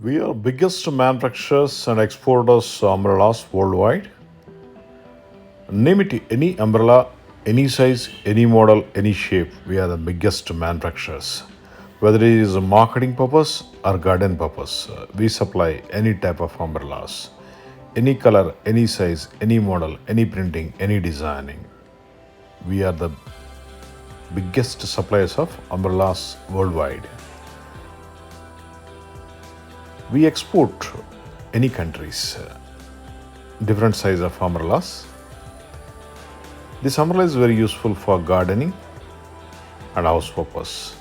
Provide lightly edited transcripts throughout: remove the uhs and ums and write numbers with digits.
We are biggest manufacturers and exporters of umbrellas worldwide. Name it any umbrella, any size, any model, any shape. We are the biggest manufacturers. Whether it is a marketing purpose or garden purpose, we supply any type of umbrellas. Any color, any size, any model, any printing, any designing. We are the biggest suppliers of umbrellas worldwide. We export any countries, different size of umbrellas. This umbrella is very useful for gardening and house purpose.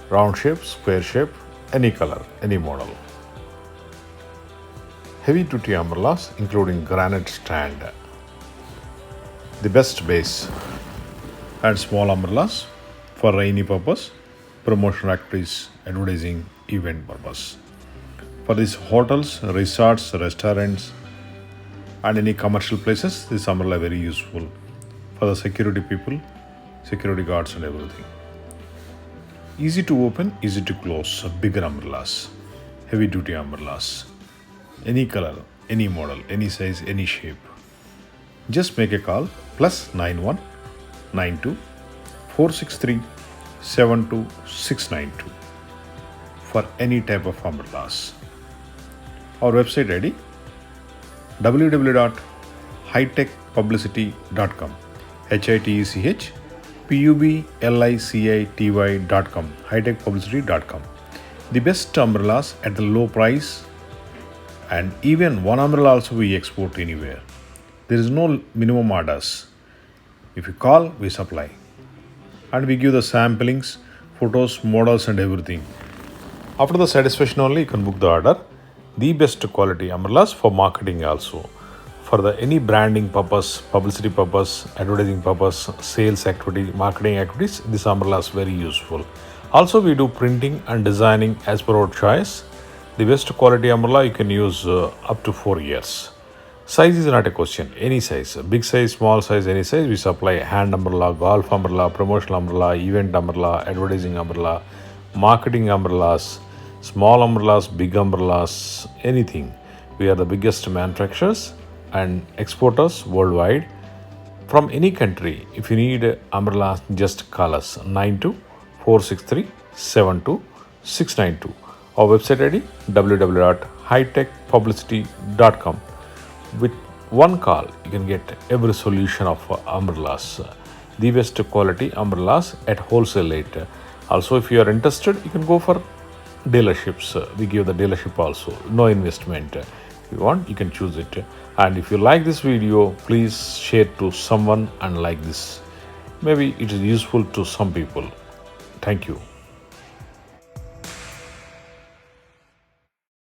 Round shape, square shape, any color, any model. Heavy duty umbrellas including granite stand, the best base, and small umbrellas for rainy purpose, promotional activities, advertising, event purpose. For these hotels, resorts, restaurants, and any commercial places, this umbrella very useful for the security people, security guards, and everything. Easy to open, easy to close, bigger umbrellas, heavy duty umbrellas, any color, any model, any size, any shape. Just make a call +91 92 463 72692 for any type of umbrellas. Our website ID www.hitechpublicity.com, HITECH PUBLICITY.com, hitechpublicity.com. The best umbrellas at the low price, and even one umbrella also we export anywhere. There is no minimum orders. If you call, we supply. And we give the samplings, photos, models, and everything. After the satisfaction only, you can book the order. The best quality umbrellas for marketing also. For the any branding purpose, publicity purpose, advertising purpose, sales activity, marketing activities, this umbrella is very useful. Also, we do printing and designing as per our choice. The best quality umbrella you can use up to 4 years. Size is not a question. Any size, big size, small size, any size, we supply hand umbrella, golf umbrella, promotional umbrella, event umbrella, advertising umbrella, marketing umbrellas, small umbrellas, big umbrellas, anything. We are the biggest manufacturers and exporters worldwide. From any country, if you need umbrellas, just call us 92 463 72692. Our website ID www.hitechpublicity.com. With one call, you can get every solution of umbrellas, the best quality umbrellas at wholesale rate. Also, if you are interested, you can go for dealerships. We give the dealership also, no investment. If you want, you can choose it. And if you like this video, please share to someone and like this. Maybe it is useful to some people. Thank you.